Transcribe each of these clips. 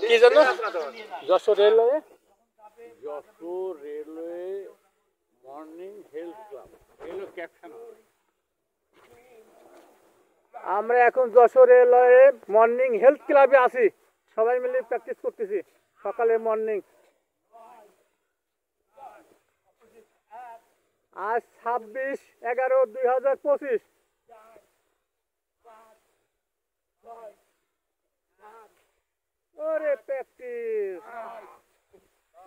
কি জন্য? Jessore railway morning health club এগুলো ক্যাপশন। আমরা এখন যশোর রেলওয়ে মর্নিং হেলথ ক্লাবে আছি, সবাই মিলে প্র্যাকটিস করতেছি সকালে মর্নিং। আজ 26/11/2025। ওরে প্র্যাকটিস,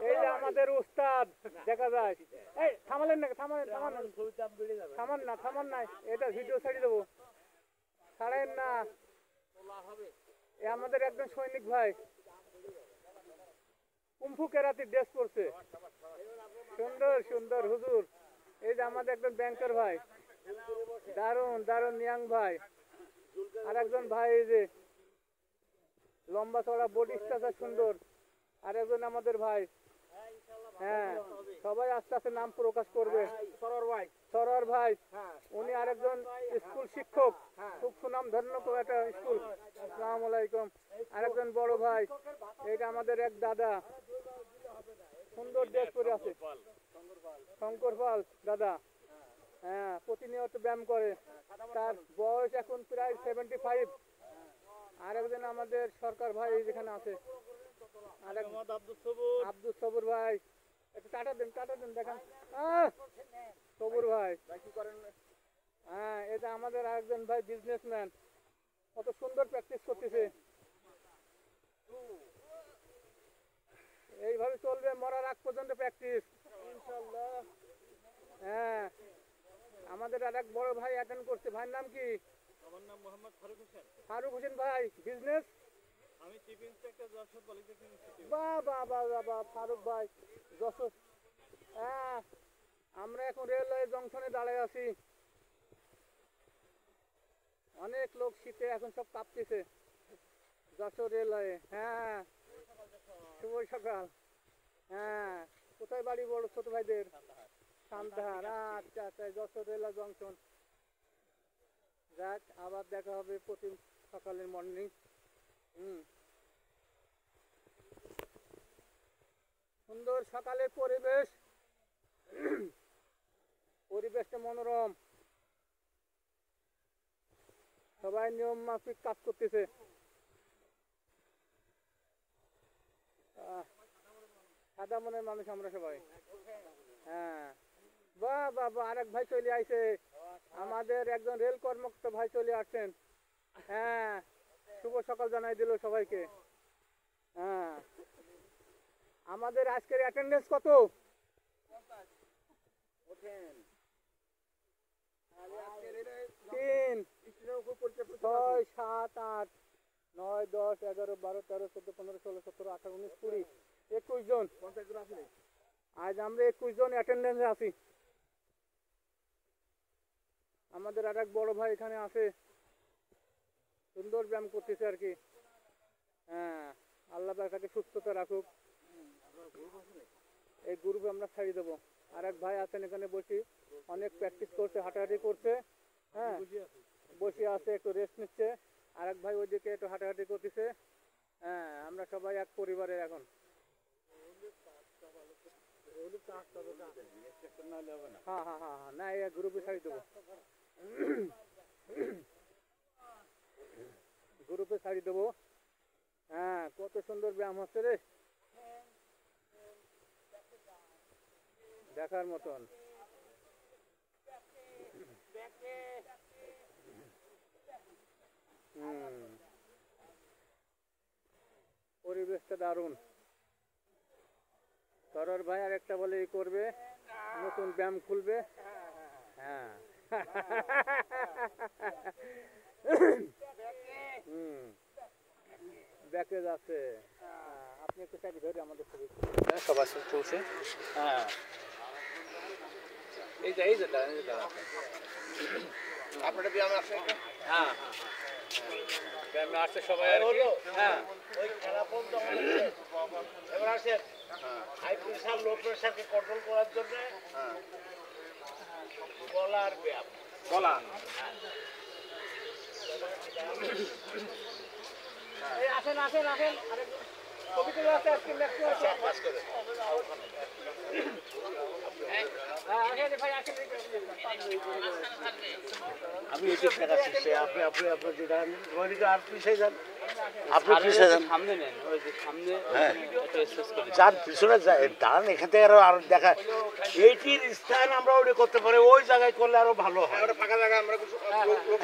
এই যে আমাদের উস্তাদ দেখা যায়। এই থামালেন না, থামান না, থামান নাই, এটা ভিডিও ছাড়িয়ে দেবো, ছাড়েন না। এ আমাদের একজন সৈনিক ভাই কুম্ফু কেরাতি ড্রেস পরছে, সুন্দর সুন্দর হুজুর। এই যে আমাদের একজন ব্যাংকার ভাই, দারুন দারুন নিয়াং ভাই। আর একজন ভাই এই যে লম্বা চড়া বডি স্ট্রাকচার সুন্দর, আর একজন আমাদের ভাই। হ্যাঁ, সবাই আস্তে আস্তে নাম প্রকাশ করবে। সরোয়ার ভাই, উনি আরেকজন স্কুল শিক্ষক, খুব সুনাম ধন্য একটা স্কুল। আসসালামু আলাইকুম। আরেকজন বড় ভাই, এটা আমাদের এক দাদা, সুন্দর ড্রেস পরে আছে, শঙ্কর পাল দাদা। হ্যাঁ, প্রতিনিয়ত ব্যায়াম করে, তার বয়স এখন প্রায় 75। আরেকজন আমাদের সরকার ভাই যেখানে আছে, আব্দুল সবুর ভাই, একটু টাটা দেন দেখেন। সবুর ভাই, হ্যাঁ, এটা আমাদের আরেকজন ভাই বিজনেসম্যান, কত সুন্দর প্র্যাকটিস করতেছে। এইভাবে চলবে মরার আগ পর্যন্ত প্র্যাকটিস ইনশাআল্লাহ। হ্যাঁ, আমাদের আর এক বড় ভাই অ্যাটেন্ড করছে, ভাইয়ের নাম কি? আমার নাম মোহাম্মদ ফারুক হোসেন। ফারুক হোসেন ভাই, বিজনেস? আমি chief inspector Jessore polytechnic institute. বাহ ফারুক ভাই, যশোর। হ্যাঁ, আমরা এখন রেলওয়ে জংশনে দাঁড়ায় আছি, অনেক লোক শীতে এখন সব কাঁপতেছে যশোর রেলওয়ে। হ্যাঁ, শুভ সকাল। হ্যাঁ, কোথায় বাড়ি বড় ছোট ভাইদের? সান্তাহার। আচ্ছা আচ্ছা, যশোর রেলওয়ে জংশন। যাক, আবার দেখা হবে প্রতি সকালের মর্নিং। সুন্দর সকালের পরিবেশ, পরিবেশটা মনোরম, সবাই নিয়ম মাফিক কাজ করতেছে। সাদা মনের মানুষ আমরা সবাই। হ্যাঁ, বাহ, আরেক ভাই চলে আইছে, আমাদের একজন রেল কর্মকর্তা ভাই চলে আসছেন। হ্যাঁ, শুভ সকাল জানাই দিল সবাইকে। হ্যাঁ, আমাদের আজকের অ্যাটেন্ডেন্স কত? 3, 6, 7, 8, 9, 10, 11, 12, 13, 14, 15, 16, 17, 18, 19, 20, 21 জন। আজ আমরা 21 জন অ্যাটেন্ডেন্সে আছি। আমাদের আর এক বড় ভাই এখানে আছে, সুন্দর ব্যায়াম করতেছে আর কি। হ্যাঁ, আল্লাহ তাকে সুস্থতা রাখুক। এই গ্রুপে আমরা ছাড়িয়ে দেবো। আর এক ভাই আছেন এখানে বসে, অনেক প্র্যাকটিস করছে, হাঁটাহাঁটি করছে। হ্যাঁ, বসে আছে, একটু রেস্ট নিচ্ছে। আর এক ভাই ওইদিকে একটু হাঁটাহাঁটি করতেছে। হ্যাঁ, আমরা সবাই এক পরিবারে এখন। হ্যাঁ, না, এই গ্রুপে ছাড়িয়ে দেবো, গ্রুপে ছাড়িয়ে দেবো। হ্যাঁ, কত সুন্দর ব্যায়াম হচ্ছে রে, দেখার মতন। পরিবেশটা দারুণ। সরোয়ার ভাই আর একটা বলে করবে, নতুন ব্যায়াম খুলবে। হ্যাঁ, ব্যাকে যাচ্ছে। আপনি একটু সাইড ধরে আমাদের ছবি সবার সাথে চলছে। হ্যাঁ, এই যে আপনারা ব্যায়াম আসছে। হ্যাঁ, ব্যায়ামে আসছে সবাই আর কি। হ্যাঁ, ওই খেলা বন্ধ হয়েছে, এবার আসেন। হাই প্রেশার লো প্রেশারকে কন্ট্রোল করার জন্য গলার ব্যায়াম, গলা। আসেন আসেন আসেন আরেকজন ছবি তুলে আছে আজকে লেখতে আছে আসেন ভাই আসেন আমি এই যে টাকা শিখছি আপনি আপনি আপনার যেটা ওইদিকে আর পিছিয়ে যান আপনি পিছিয়ে যান সামনে নেন ওই যে সামনে হ্যাঁ একটা স্পেস করে যার পিছনে দাঁড়ান এখান থেকে আরো আর দেখা এইটির স্থান আমরা ওটা করতে পারি ওই জায়গায় করলে আরো ভালো হয়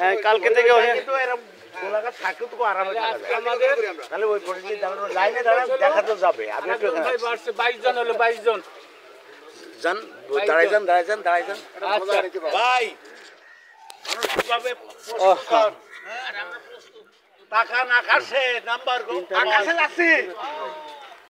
হ্যাঁ কালকে থেকে কিন্তু এরকম গোলাঘাট থাকলে তো আরামে থাকা যায় তাহলে ওই পরিস্থিতি দাঁড়ানো লাইনে দাঁড়ান দেখা তো যাবে আমি একটু এখানে আছি। 22 জন হলো 22 জন যান দাঁড়াই যান দাঁড়াই যান দাঁড়াই যান আচ্ছা ভাই মানসিকভাবে প্রস্তুত হন। টাকা না কাছে নাম্বার আকাশে যাচ্ছে